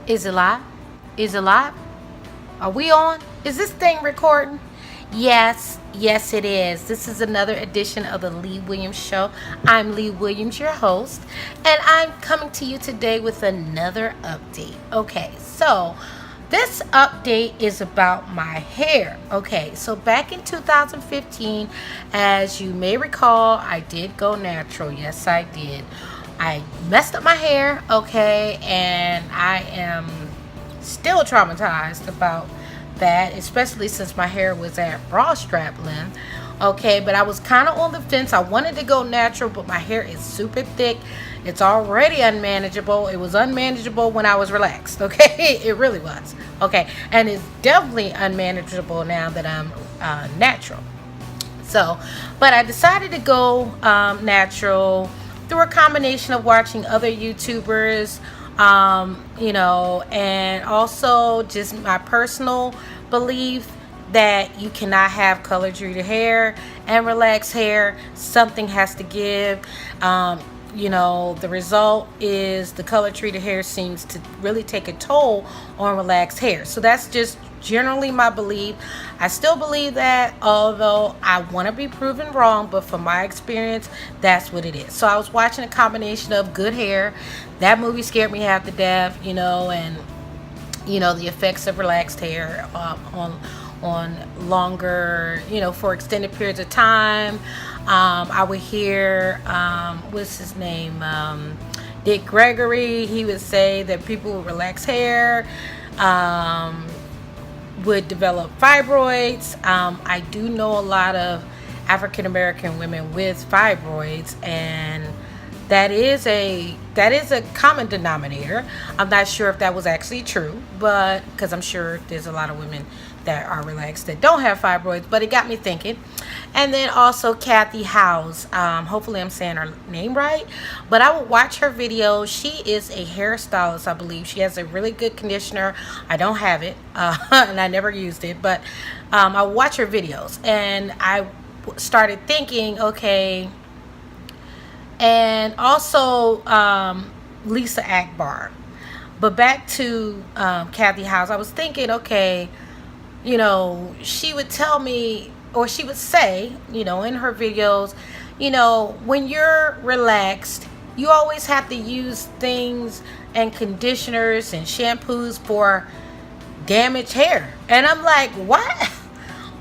Is it live? Is it live? Are we on? Is this thing recording? Yes, yes, it is. This is another edition of the Lee Williams Show. I'm Lee Williams, your host, and I'm coming to you today with another update. Okay, so this update is about my hair. Okay, so back in 2015, as you may recall, I did go natural. Yes, I did. I messed up my hair, okay, and I am still traumatized about that, especially since my hair was at bra strap length. Okay, but I was kind of on the fence. I wanted to go natural, but my hair is super thick. It's already unmanageable. It was unmanageable when I was relaxed. Okay, it really was. Okay, and it's definitely unmanageable now that I'm natural. So, but I decided to go natural through a combination of watching other YouTubers, and also just my personal belief that you cannot have color treated hair and relaxed hair. Something has to give. The result is the color treated hair seems to really take a toll on relaxed hair. So that's just generally my belief. I still believe that, although I want to be proven wrong, but from my experience, that's what it is. So I was watching a combination of Good Hair. That movie scared me half to death, and the effects of relaxed hair on longer, for extended periods of time. I would hear, what's his name, Dick Gregory. He would say that people with relaxed hair would develop fibroids. I do know a lot of African American women with fibroids, and that is a common denominator. I'm not sure if that was actually true, but because I'm sure there's a lot of women that are relaxed that don't have fibroids, but it got me thinking. And then also Kathy House, hopefully I'm saying her name right, but I would watch her videos. She is a hairstylist, I believe. She has a really good conditioner. I don't have it, and I never used it, but I would watch her videos, and I started thinking, okay. And also Lisa Akbar. But back to Kathy House, I was thinking, okay, she would tell me, or she would say, in her videos, when you're relaxed, you always have to use things and conditioners and shampoos for damaged hair. And I'm like, what?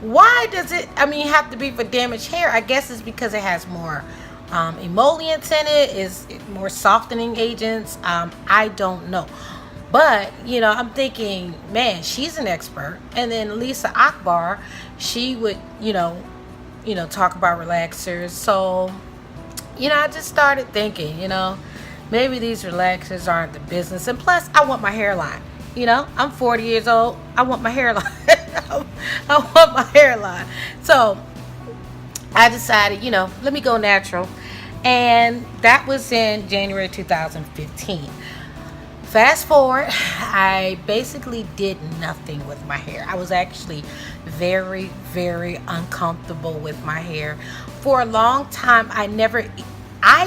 Why does it, have to be for damaged hair? I guess it's because it has more emollients in it, is more softening agents. I don't know. But, I'm thinking, man, she's an expert. And then Lisa Akbar, she would, talk about relaxers. So, I just started thinking, maybe these relaxers aren't the business. And plus, I want my hairline. I'm 40 years old. I want my hairline. I want my hairline. So, I decided, let me go natural. And that was in January 2015. Fast forward, I basically did nothing with my hair. I was actually very, very uncomfortable with my hair. For a long time, I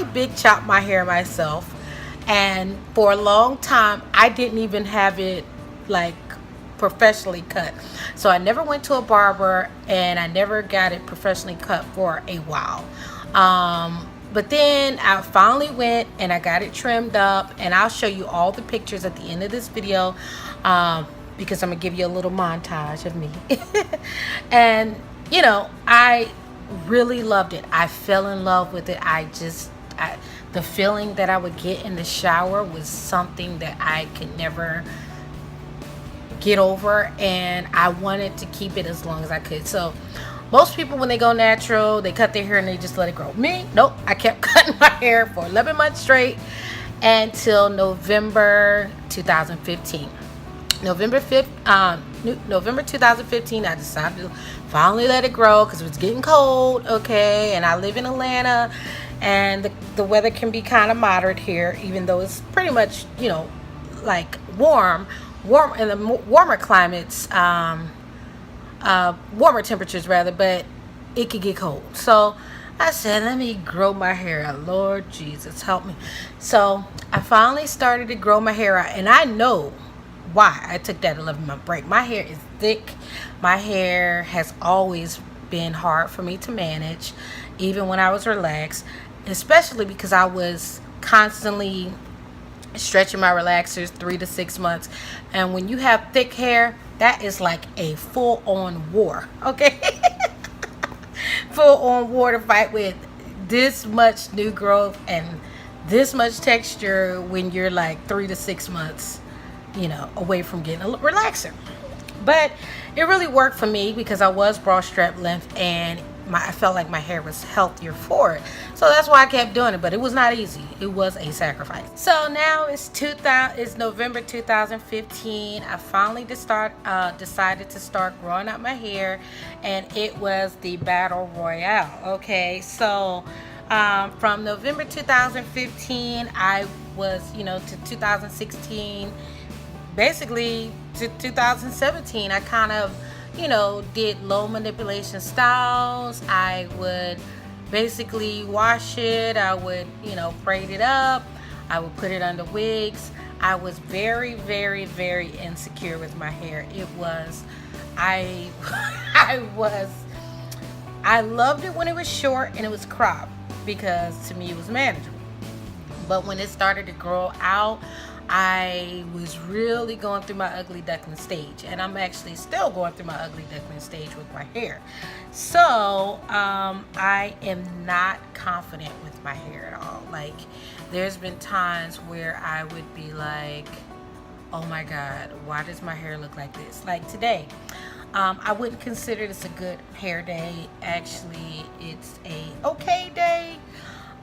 big chopped my hair myself. And for a long time, I didn't even have it like professionally cut. So I never went to a barber, and I never got it professionally cut for a while. But then I finally went and I got it trimmed up, and I'll show you all the pictures at the end of this video, because I'm gonna give you a little montage of me. And I really loved it. I fell in love with it. The feeling that I would get in the shower was something that I could never get over, and I wanted to keep it as long as I could. So most people, when they go natural, they cut their hair and they just let it grow. Me, nope. I kept cutting my hair for 11 months straight until November 2015. November 2015, I decided to finally let it grow because it was getting cold, okay? And I live in Atlanta, and the weather can be kind of moderate here, even though it's pretty much, like warm in the warmer climates, warmer temperatures rather, but it could get cold. So I said, let me grow my hair out. Lord Jesus, help me. So I finally started to grow my hair out, and I know why I took that 11-month break. My hair is thick. My hair has always been hard for me to manage, even when I was relaxed, especially because I was constantly stretching my relaxers 3 to 6 months. And when you have thick hair, that is like a full-on war, okay? Full-on war to fight with this much new growth and this much texture when you're like 3 to 6 months, away from getting a relaxer. But it really worked for me because I was broad strap length, and I felt like my hair was healthier for it. So that's why I kept doing it. But it was not easy. It was a sacrifice. So now it's November 2015. I finally decided to start growing out my hair, and it was the battle royale. Okay, so from November 2015, I was to 2016. Basically to 2017, I kind of, did low manipulation styles. I would basically wash it. I would, braid it up. I would put it under wigs. I was very, very, very insecure with my hair. It was, I loved it when it was short and it was cropped because to me it was manageable. But when it started to grow out, I was really going through my ugly duckling stage, and I'm actually still going through my ugly duckling stage with my hair. So I am not confident with my hair at all. Like, there's been times where I would be like, oh my God, why does my hair look like this? Like today, I wouldn't consider this a good hair day. Actually, it's a okay day.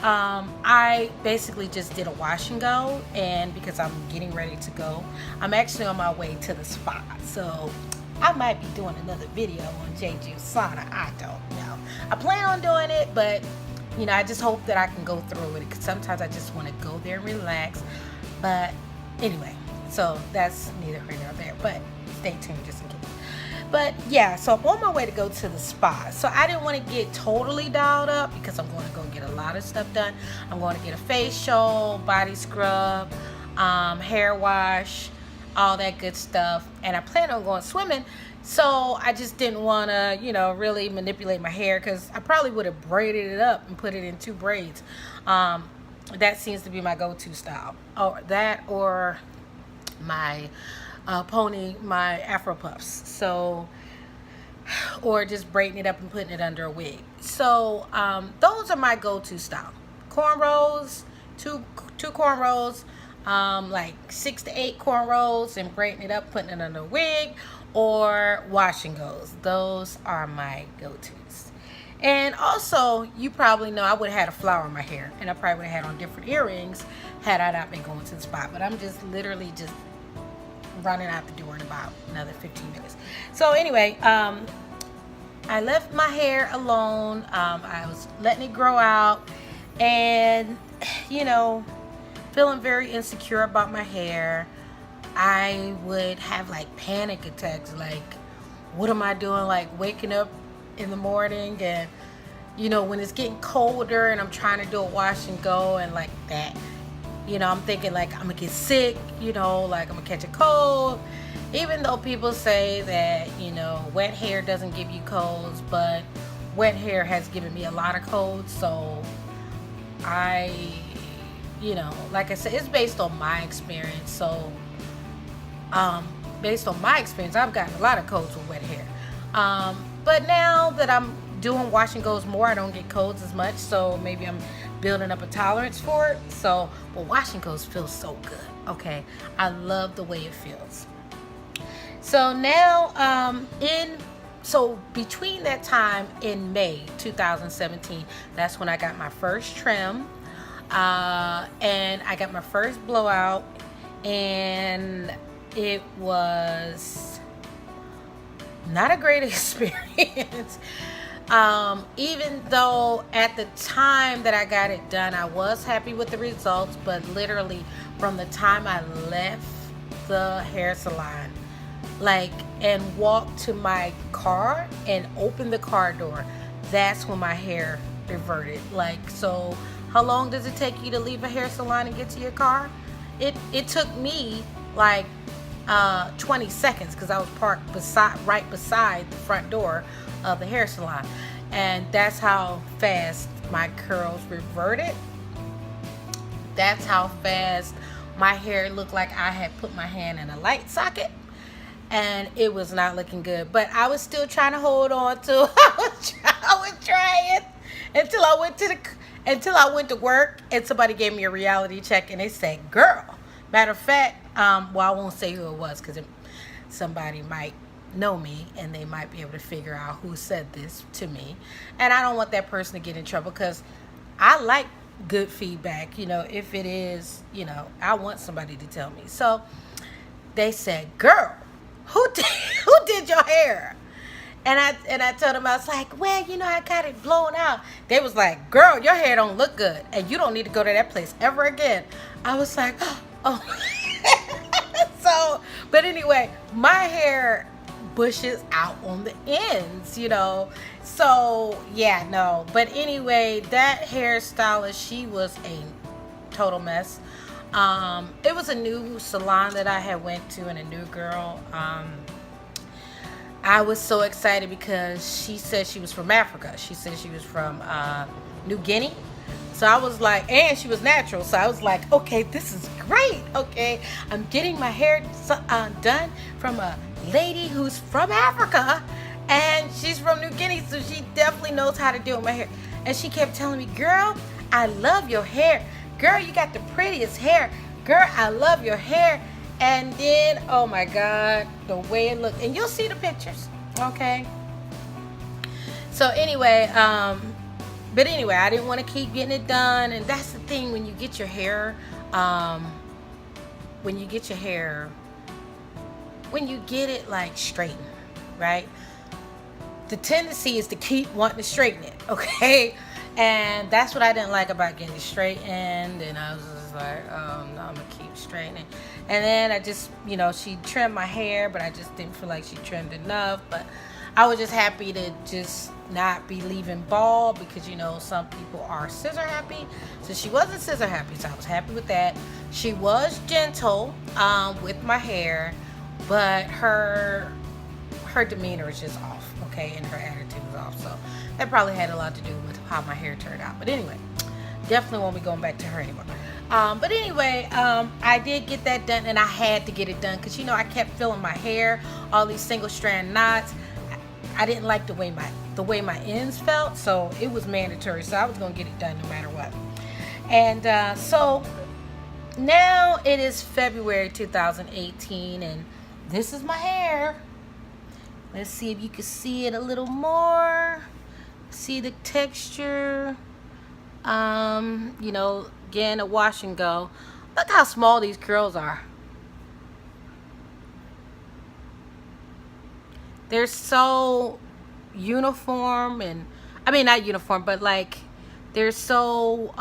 I basically just did a wash and go, and because I'm getting ready to go, I'm actually on my way to the spa. So I might be doing another video on JJ Sauna. I don't know. I plan on doing it, but I just hope that I can go through with it, because sometimes I just want to go there and relax. But anyway, so that's neither here nor there, but stay tuned just in case. But yeah, so I'm on my way to go to the spa. So I didn't want to get totally dialed up because I'm going to go get a lot of stuff done. I'm going to get a facial, body scrub, hair wash, all that good stuff. And I plan on going swimming. So I just didn't want to, really manipulate my hair, because I probably would have braided it up and put it in 2 braids. That seems to be my go-to style. Or that, or my pony, my Afro puffs. So, or just braiding it up and putting it under a wig. So those are my go-to style. Cornrows, two cornrows, like 6 to 8 cornrows, and braiding it up, putting it under a wig, or wash and goes. Those are my go-tos. And also, you probably know I would have had a flower in my hair, and I probably would have had on different earrings had I not been going to the spa. But I'm just literally just running out the door in about another 15 minutes. So anyway, I left my hair alone. I was letting it grow out, and feeling very insecure about my hair. I would have like panic attacks, like, what am I doing? Like waking up in the morning, and when it's getting colder and I'm trying to do a wash and go, and like that, I'm thinking like I'm gonna get sick, like I'm gonna catch a cold. Even though people say that, wet hair doesn't give you colds, but wet hair has given me a lot of colds. So like I said, it's based on my experience. So based on my experience, I've gotten a lot of colds with wet hair. But now that I'm doing wash and goes more, I don't get colds as much. So maybe I'm building up a tolerance for it. So, but wash and goes feels so good. Okay, I love the way it feels. So now, so between that time in May 2017, that's when I got my first trim, and I got my first blowout, and it was not a great experience. Even though at the time that I got it done, I was happy with the results, but literally from the time I left the hair salon, and walked to my car and opened the car door, that's when my hair reverted. So how long does it take you to leave a hair salon and get to your car? It took me 20 seconds because I was parked right beside the front door of the hair salon. And that's how fast my curls reverted. That's how fast my hair looked like I had put my hand in a light socket. And it was not looking good. But I was still trying to hold on to I was trying until I went to work and somebody gave me a reality check and they said, girl. Matter of fact, well, I won't say who it was because somebody might know me and they might be able to figure out who said this to me. And I don't want that person to get in trouble because I like good feedback. If it is, I want somebody to tell me. So they said, girl, who did your hair? And I told them, I was like, well, I got it blown out. They was like, girl, your hair don't look good and you don't need to go to that place ever again. I was like, oh. So, but anyway, my hair bushes out on the ends, So, yeah, no. But anyway, that hairstylist, she was a total mess. It was a new salon that I had went to and a new girl. I was so excited because she said she was from Africa. She said she was from New Guinea. So I was like, and she was natural. So I was like, okay, this is great. Okay, I'm getting my hair done from a lady who's from Africa. And she's from New Guinea. So she definitely knows how to do my hair. And she kept telling me, girl, I love your hair. Girl, you got the prettiest hair. Girl, I love your hair. And then, oh my God, the way it looked. And you'll see the pictures, okay? So anyway, but anyway, I didn't want to keep getting it done. And that's the thing when you get your hair, when you get it like straightened, right? The tendency is to keep wanting to straighten it, okay? And that's what I didn't like about getting it straightened. And I was just like, oh, no, I'm going to keep straightening. And then I just, she trimmed my hair, but I just didn't feel like she trimmed enough. But I was just happy to just not be leaving bald because, some people are scissor happy. So she wasn't scissor happy, so I was happy with that. She was gentle with my hair, but her demeanor is just off, okay? And her attitude was off. So that probably had a lot to do with how my hair turned out. But anyway, definitely won't be going back to her anymore. But anyway, I did get that done, and I had to get it done because I kept feeling my hair, all these single strand knots. I didn't like the way my ends felt, so it was mandatory. So I was gonna get it done no matter what. And so now it is February 2018, and this is my hair. Let's see if you can see it a little more. See the texture. Again, a wash and go. Look how small these curls are. They're so uniform, and I mean not uniform, but like they're so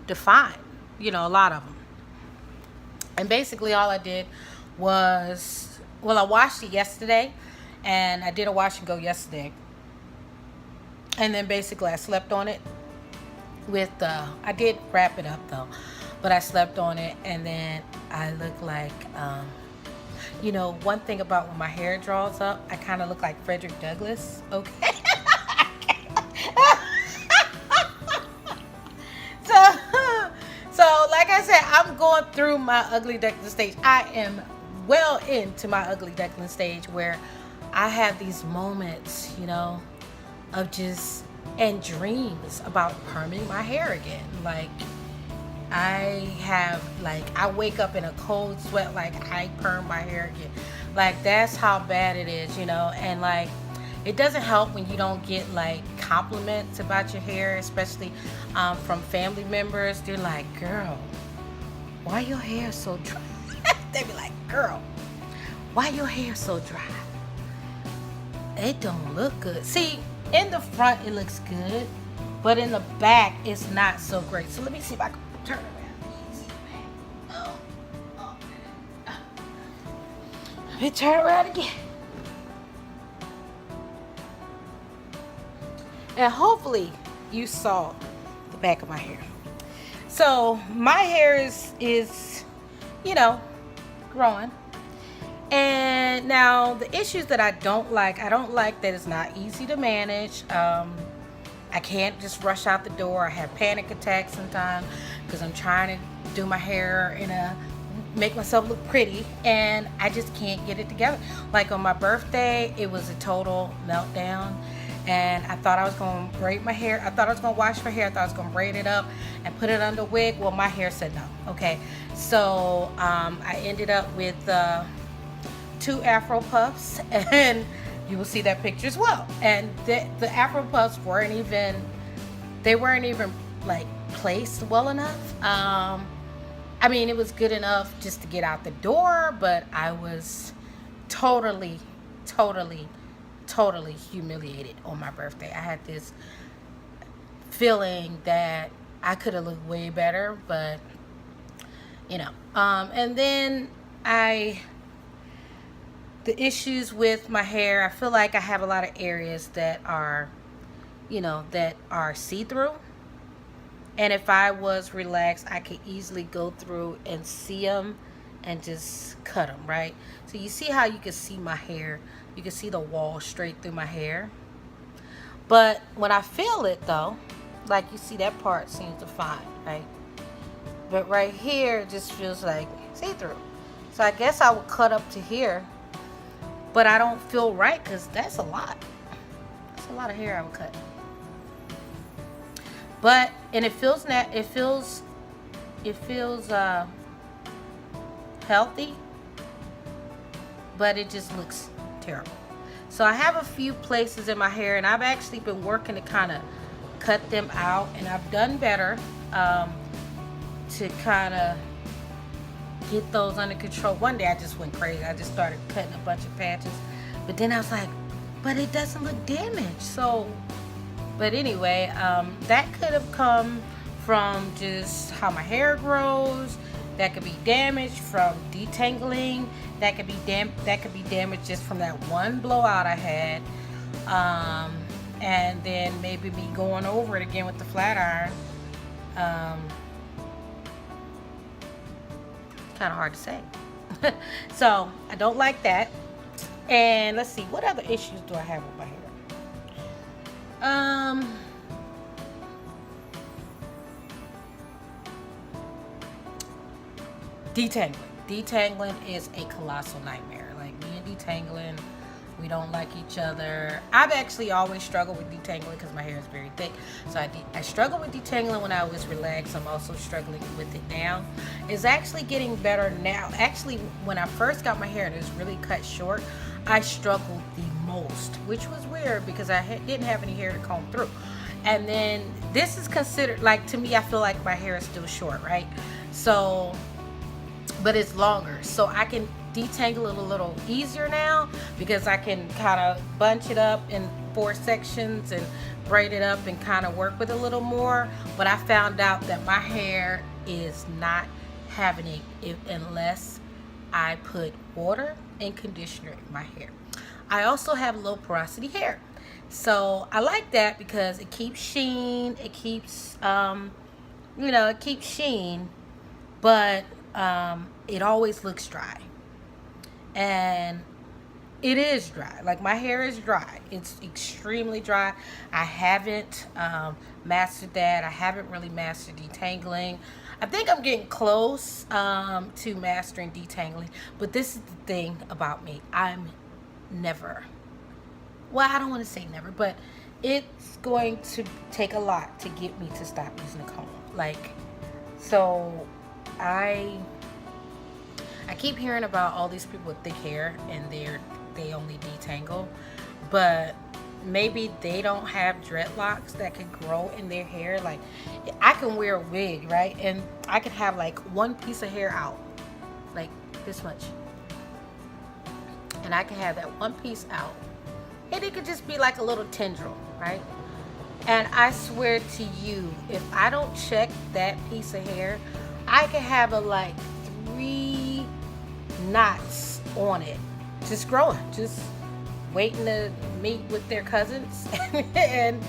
defined, a lot of them. And basically all I did was, I washed it yesterday, and I did a wash and go yesterday, and then basically I slept on it with I did wrap it up though, but I slept on it, and then I look like one thing about when my hair draws up, I kind of look like Frederick Douglass, okay? so like I said, I'm going through my ugly duckling stage. I am well into my ugly duckling stage where I have these moments, of just, and dreams about perming my hair again. Like I wake up in a cold sweat, like I perm my hair again. Like that's how bad it is, and like it doesn't help when you don't get like compliments about your hair, especially from family members. They're like, girl, why your hair so dry? They be like, girl, why your hair so dry? It don't look good. See, in the front it looks good, but in the back it's not so great. So let me see if I can turn around. Let me turn around again. And hopefully you saw the back of my hair. So my hair is growing. And now the issues that I don't like that it's not easy to manage. I can't just rush out the door. I have panic attacks sometimes because I'm trying to do my hair make myself look pretty, and I just can't get it together. Like on my birthday, it was a total meltdown, and I thought I was going to braid my hair. I thought I was going to wash my hair. I thought I was going to braid it up and put it under a wig. Well, my hair said no. Okay, so I ended up with 2 Afro puffs, and you will see that picture as well. And the Afro puffs weren't even like placed well enough. I mean, it was good enough just to get out the door, but I was totally humiliated on my birthday. I had this feeling that I could have looked way better, but and then the issues with my hair, I feel like I have a lot of areas that are see-through. And if I was relaxed, I could easily go through and see them and just cut them, right? So you see how you can see my hair. You can see the wall straight through my hair. But when I feel it, though, like you see that part seems to fine, right? But right here, it just feels like see-through. So I guess I would cut up to here. But I don't feel right because that's a lot. That's a lot of hair I would cut. But it feels healthy, but it just looks terrible. So I have a few places in my hair, and I've actually been working to kind of cut them out, and I've done better to kind of get those under control. One day I just went crazy. I just started cutting a bunch of patches, but then I was like, but it doesn't look damaged. So but anyway, that could have come from just how my hair grows. That could be damaged from detangling. That could be damaged just from that one blowout I had. And then maybe me going over it again with the flat iron. Kind of hard to say. So I don't like that. And let's see, what other issues do I have with my hair? Detangling. Detangling is a colossal nightmare. Like me and detangling, we don't like each other. I've actually always struggled with detangling because my hair is very thick. So I struggled with detangling when I was relaxed. I'm also struggling with it now. It's actually getting better now. Actually, when I first got my hair and it was really cut short, I struggled the most, which was weird because I didn't have any hair to comb through. And then this is considered, like, to me, I feel like my hair is still short, right? So, but it's longer. So I can detangle it a little easier now because I can kind of bunch it up in 4 sections and braid it up and kind of work with it a little more. But I found out that my hair is not having it unless I put water and conditioner in my hair. I also have low porosity hair, so I like that because it keeps sheen. It keeps it keeps sheen, but it always looks dry, and it is dry. Like my hair is dry. It's extremely dry. I haven't mastered that. I haven't really mastered detangling. I think I'm getting close to mastering detangling, but this is the thing about me. I'm never, well, I don't want to say never, but it's going to take a lot to get me to stop using a comb. Like, so I keep hearing about all these people with thick hair and they only detangle, but maybe they don't have dreadlocks that can grow in their hair. Like, I can wear a wig, right? And I could have like one piece of hair out, like this much. And I can have that one piece out. And it could just be like a little tendril, right? And I swear to you, if I don't check that piece of hair, I could have like 3 knots on it. Just growing, just waiting to meet with their cousins and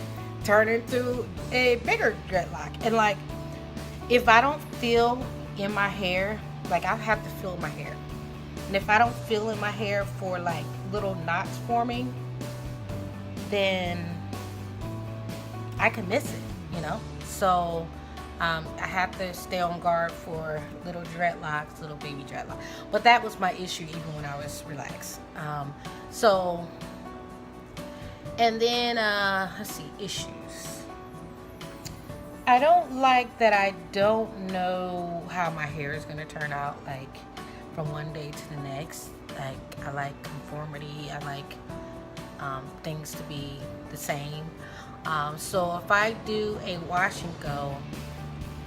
turn into a bigger dreadlock. And like, if I don't feel in my hair, like I have to feel my hair. And if I don't feel in my hair for like little knots forming, then I can miss it, you know. So I have to stay on guard for little dreadlocks, little baby dreadlocks. But that was my issue even when I was relaxed. So, and then let's see, issues. I don't like that I don't know how my hair is going to turn out, like from one day to the next. Like, I like conformity. I like things to be the same. So if I do a wash and go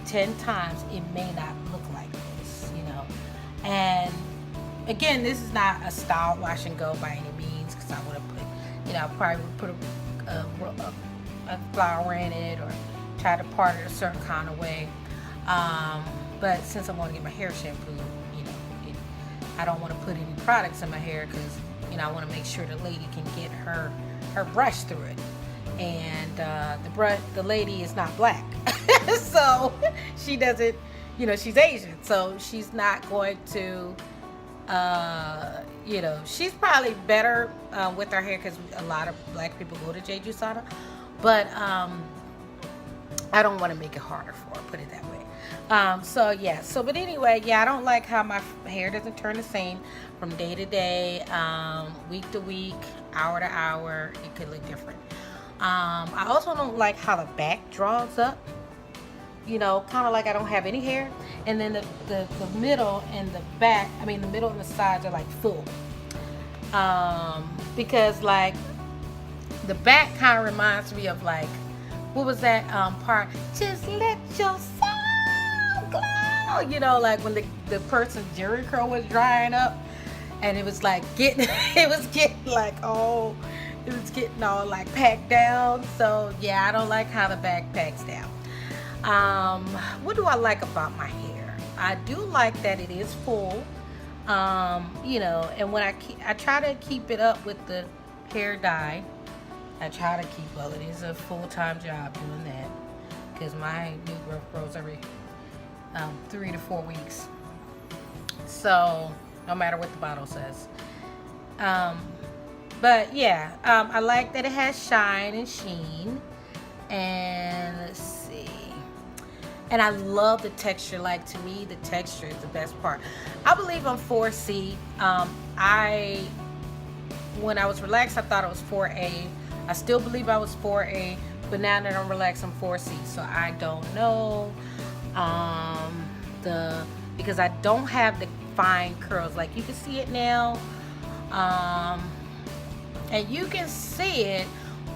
10 times, it may not look like this, you know. And again, this is not a style wash and go by any means, because I would have put, you know, I probably would put a flower in it or try to part it a certain kind of way. But since I want to get my hair shampooed, you know, I don't want to put any products in my hair, because, you know, I want to make sure the lady can get her brush through it. And the lady is not black. So she doesn't, you know, she's Asian, so she's not going to, you know, she's probably better with her hair, because a lot of black people go to Jeju Sana, but I don't want to make it harder for her, put it that way. So yeah, but anyway, yeah, I don't like how my hair doesn't turn the same from day to day, week to week, hour to hour. It could look different. I also don't like how the back draws up, you know, kind of like I don't have any hair. And then the middle and the back, I mean the middle and the sides are like full. Because like the back kind of reminds me of like, what was that part? Just let your soul glow. You know, like when the person's jerry curl was drying up, and it was like getting, it was getting all like packed down. So yeah, I don't like how the back packs down. What do I like about my hair? I do like that it is full. You know, and when I try to keep it up with the hair dye. I try to keep, well, it is a full-time job doing that, because my new growth grows every 3 to 4 weeks. So no matter what the bottle says. But yeah, I like that it has shine and sheen. And let's see. And I love the texture. Like, to me, the texture is the best part. I believe I'm 4C. When I was relaxed, I thought it was 4A. I still believe I was 4A, but now that I'm relaxed, I'm 4C. So I don't know because I don't have the fine curls. Like, you can see it now, and you can see it,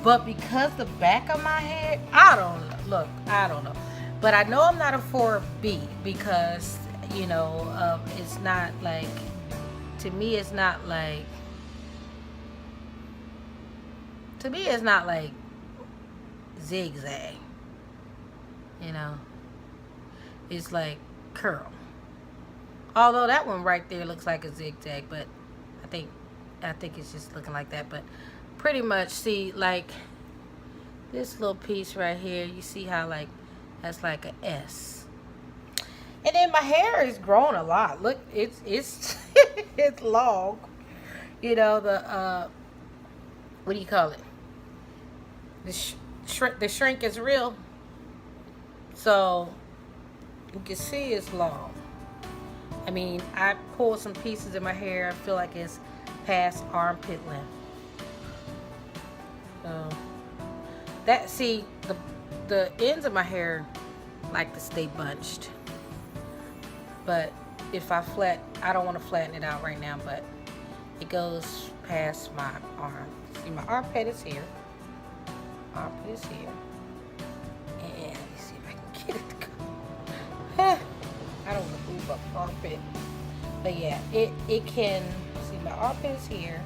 but because the back of my head, I don't know. Look, I don't know, but I know I'm not a 4B, because, you know, it's not like, to me, it's not like zigzag, you know. It's like curl. Although that one right there looks like a zigzag, but I think it's just looking like that. But pretty much, see, like this little piece right here, you see how like that's like a S. And then my hair is growing a lot. Look, it's it's long. You know, the what do you call it? The shrink is real. So you can see it's long. I mean, I pulled some pieces in my hair. I feel like it's past armpit length. So that, see, the ends of my hair like to stay bunched. But if I don't want to flatten it out right now, but it goes past my arm. See, my armpit is here. Armpit is here. And let me see if I can get it to go. I don't want to move up armpit. But yeah, it can, see, my armpit is here.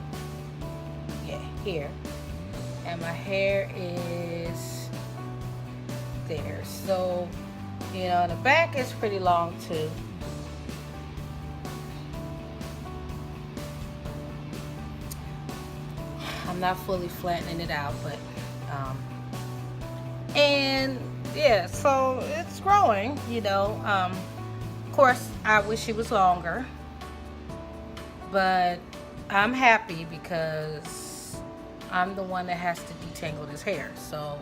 Yeah, here. And my hair is there. So, you know, the back is pretty long too. I'm not fully flattening it out, but and yeah, so it's growing, you know. Of course, I wish it was longer, But I'm happy because I'm the one that has to detangle this hair. So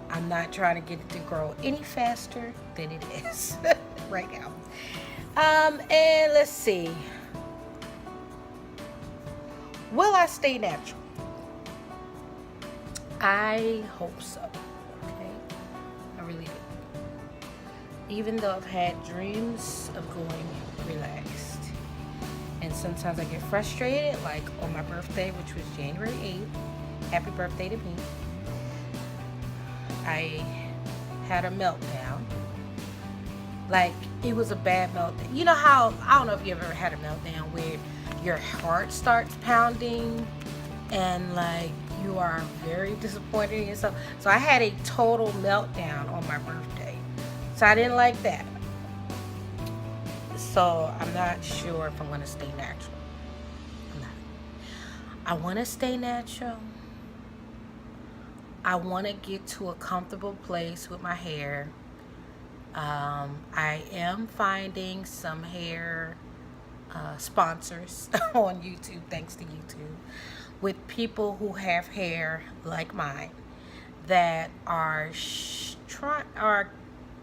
I'm not trying to get it to grow any faster than it is right now. And let's see. Will I stay natural? I hope so. Okay. I really do. Even though I've had dreams of going relaxed. And sometimes I get frustrated, like on my birthday, which was January 8th. Happy birthday to me. I had a meltdown. Like, it was a bad meltdown. You know how, I don't know if you ever had a meltdown where your heart starts pounding and like you are very disappointed in yourself. So I had a total meltdown on my birthday. So I didn't like that. So I'm not sure if I'm going to stay natural. I'm not. I want to stay natural. I want to get to a comfortable place with my hair. I am finding some hair sponsors on YouTube, thanks to YouTube, with people who have hair like mine that are are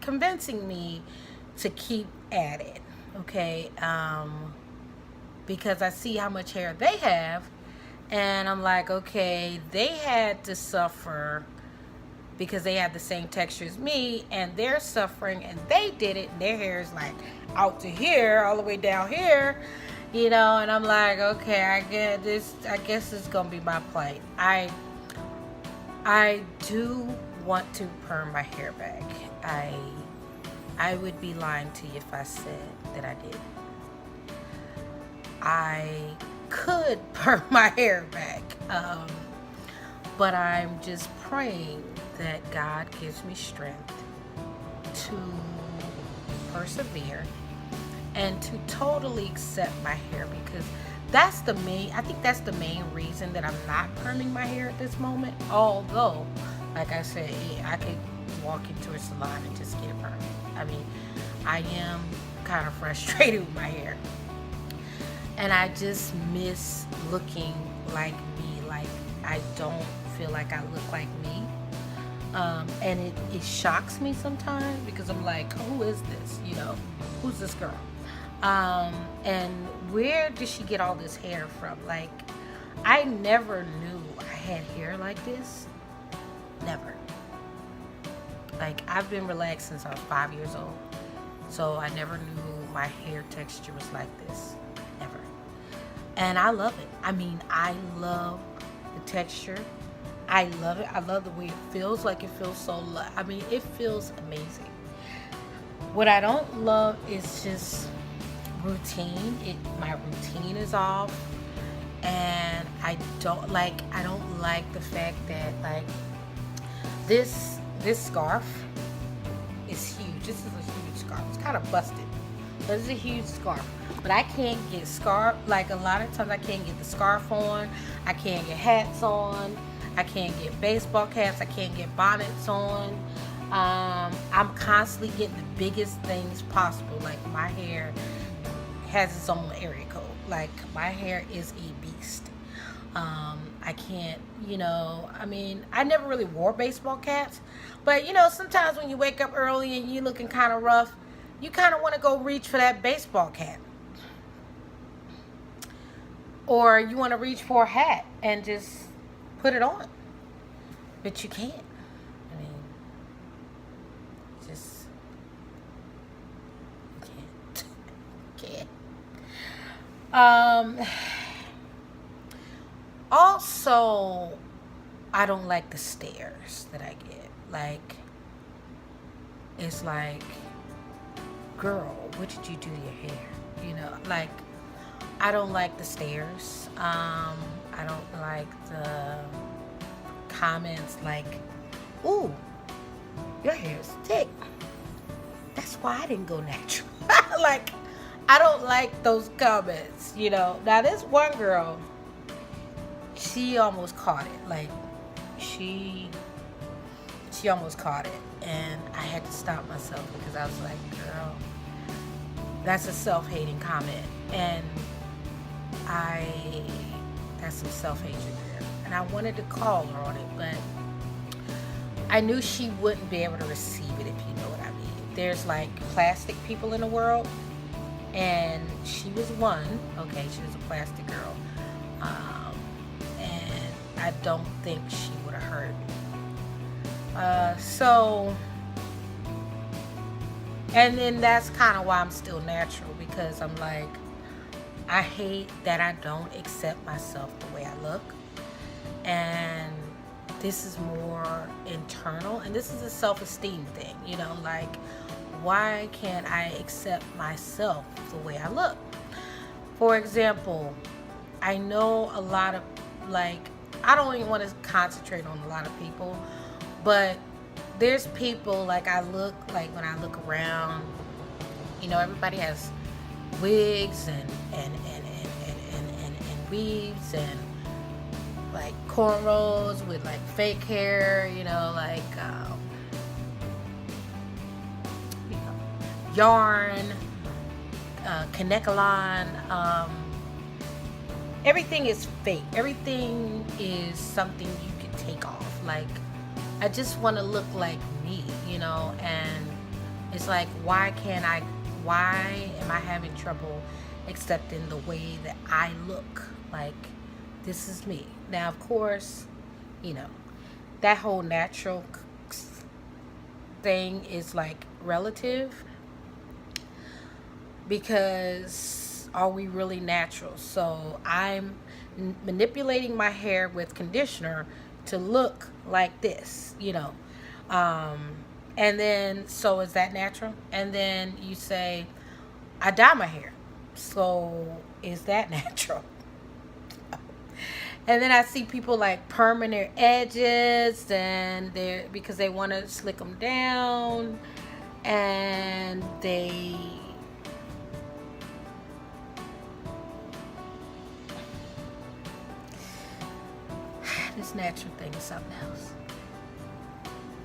convincing me to keep at it. Okay, because I see how much hair they have, and I'm like, okay, they had to suffer because they have the same texture as me, and they're suffering, and they did it, and their hair is like out to here, all the way down here, you know, and I'm like, okay, I guess it's gonna be my plight. I do want to perm my hair back. I would be lying to you if I said that I did. I could perm my hair back, but I'm just praying that God gives me strength to persevere and to totally accept my hair, because I think that's the main reason that I'm not perming my hair at this moment. Although, like I said, I could walk into a salon and just get it permed. I mean, I am kind of frustrated with my hair. And I just miss looking like me. Like, I don't feel like I look like me. And it shocks me sometimes because I'm like, who is this? You know, who's this girl? And where did she get all this hair from? Like, I never knew I had hair like this. Never. Like, I've been relaxed since I was 5 years old. So I never knew my hair texture was like this. Never. And I love it. I mean, I love the texture. I love it. I love the way it feels. Like, it feels so I mean, it feels amazing. What I don't love is just routine. My routine is off. And I don't like the fact that, like, this scarf is huge. This is a huge scarf. It's kind of busted, but it's a huge scarf. But I can't get scarf. Like, a lot of times I can't get the scarf on. I can't get hats on. I can't get baseball caps. I can't get bonnets on. I'm constantly getting the biggest things possible. Like, my hair has its own area code. Like, my hair is a beast. I can't, you know, I mean, I never really wore baseball caps, but, you know, sometimes when you wake up early and you're looking kind of rough, you kind of want to go reach for that baseball cap. Or you want to reach for a hat and just put it on. But you can't. I mean, just, you can't. Also, I don't like the stares that I get. Like, it's like, girl, what did you do to your hair? You know, like, I don't like the stares. I don't like the comments like, ooh, your hair is thick. That's why I didn't go natural. Like, I don't like those comments, you know. Now, this one girl, she almost caught it. Like, she almost caught it. And I had to stop myself because I was like, girl, that's a self-hating comment. And I that's some self-hatred there. And I wanted to call her on it, but I knew she wouldn't be able to receive it, if you know what I mean. There's like plastic people in the world, and she was one. Okay, she was a plastic girl. And I don't think she would have hurt me. And then that's kind of why I'm still natural, because I'm like, I hate that I don't accept myself the way I look. And this is more internal, and this is a self-esteem thing, you know, like, why can't I accept myself the way I look? For example, I know a lot of, like, I don't even want to concentrate on a lot of people, but there's people, like, I look, like, when I look around, you know, everybody has wigs and weaves and like cornrows with like fake hair, you know, like yarn, Kanekalon, everything is fake. Everything is something you can take off. Like, I just want to look like me, you know, and it's like, why am I having trouble accepting the way that I look? Like, this is me. Now, of course, you know, that whole natural thing is like relative, because are we really natural? So I'm manipulating my hair with conditioner to look like this, you know. And then, so is that natural? And then you say, I dye my hair. So is that natural? And then I see people like perming their edges, and they're, because they want to slick them down, and they this natural thing is something else.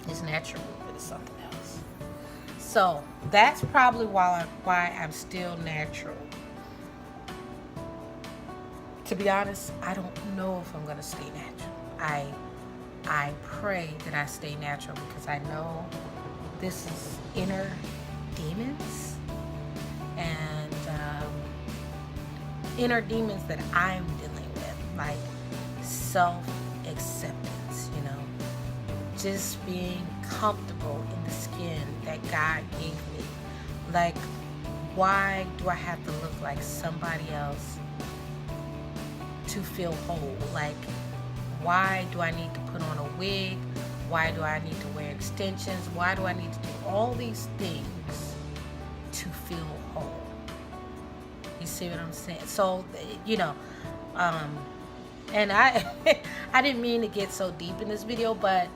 This natural movement is something else. So that's probably why I'm still natural. To be honest, I don't know if I'm gonna stay natural. I pray that I stay natural, because I know this is inner demons, and inner demons that I'm dealing with, like self-acceptance, you know, just being comfortable in the skin that God gave me. Like, why do I have to look like somebody else to feel whole? Like, why do I need to put on a wig? Why do I need to wear extensions? Why do I need to do all these things to feel whole? You see what I'm saying? So, you know, and I I didn't mean to get so deep in this video, but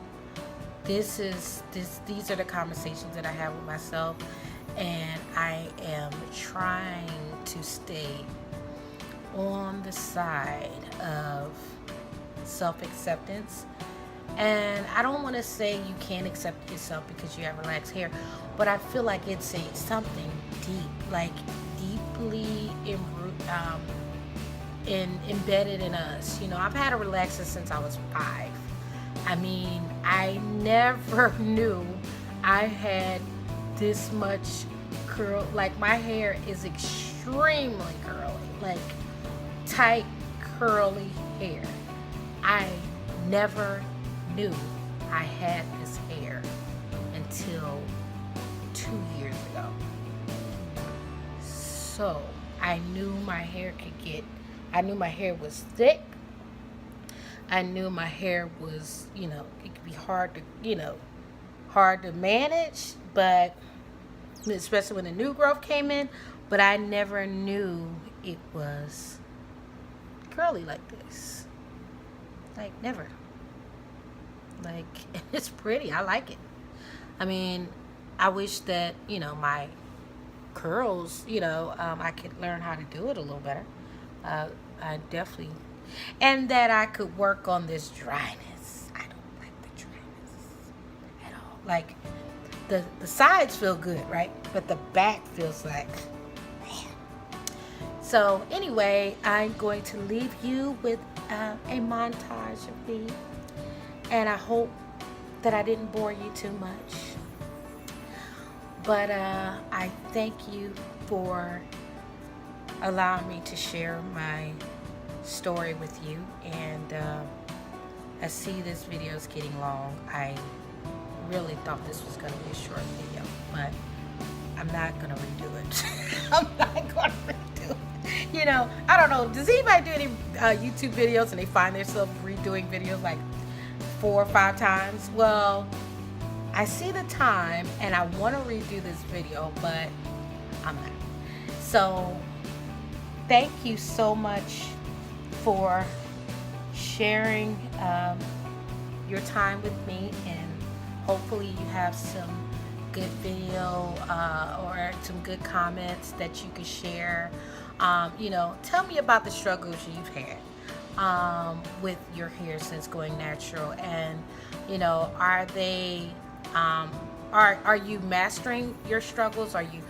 these are the conversations that I have with myself, and I am trying to stay on the side of self-acceptance. And I don't want to say you can't accept yourself because you have relaxed hair, but I feel like it's something deep, like deeply embedded in us. You know, I've had a relaxer since I was 5. I mean, I never knew I had this much curl. Like, my hair is extremely curly, like tight, curly hair. I never knew I had this hair until 2 years ago. So I knew my hair I knew my hair was thick. I knew my hair was, you know, it could be hard to manage, but especially when the new growth came in, but I never knew it was curly like this. Like, never. Like, it's pretty. I like it. I mean, I wish that, you know, my curls, you know, I could learn how to do it a little better. I definitely, and that I could work on this dryness. I don't like the dryness at all. Like, the sides feel good, right? But the back feels like, man. So anyway, I'm going to leave you with a montage of me, and I hope that I didn't bore you too much. But I thank you for allowing me to share my story with you. And I see this video is getting long. I really thought this was going to be a short video, but I'm not going to redo it. I'm not going to redo it. You know, I don't know. Does anybody do any YouTube videos and they find themselves redoing videos like 4 or 5 times? Well, I see the time and I want to redo this video, but I'm not. So thank you so much for sharing your time with me, and hopefully you have some good video or some good comments that you can share. You know, tell me about the struggles you've had with your hair since going natural, and you know, are they are you mastering your struggles? Are you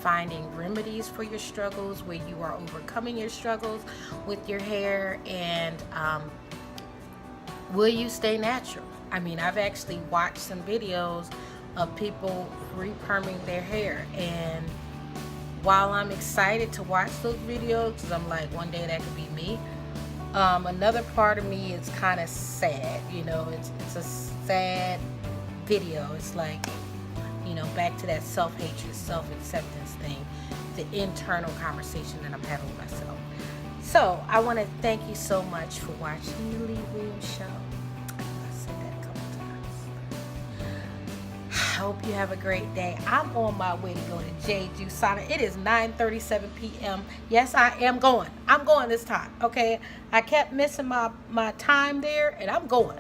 finding remedies for your struggles, where you are overcoming your struggles with your hair? And will you stay natural? I mean, I've actually watched some videos of people re-perming their hair, and while I'm excited to watch those videos, because I'm like, one day that could be me, another part of me is kind of sad. You know, it's a sad video. It's like, you know, back to that self-hatred, self-acceptance thing, the internal conversation that I'm having with myself. So I want to thank you so much for watching the Lee Williams Show. I said that a couple times. I hope you have a great day. I'm on my way to go to Jeju Sauna. It is 9:37 p.m. Yes, I am going. I'm going this time. Okay, I kept missing my time there, and I'm going.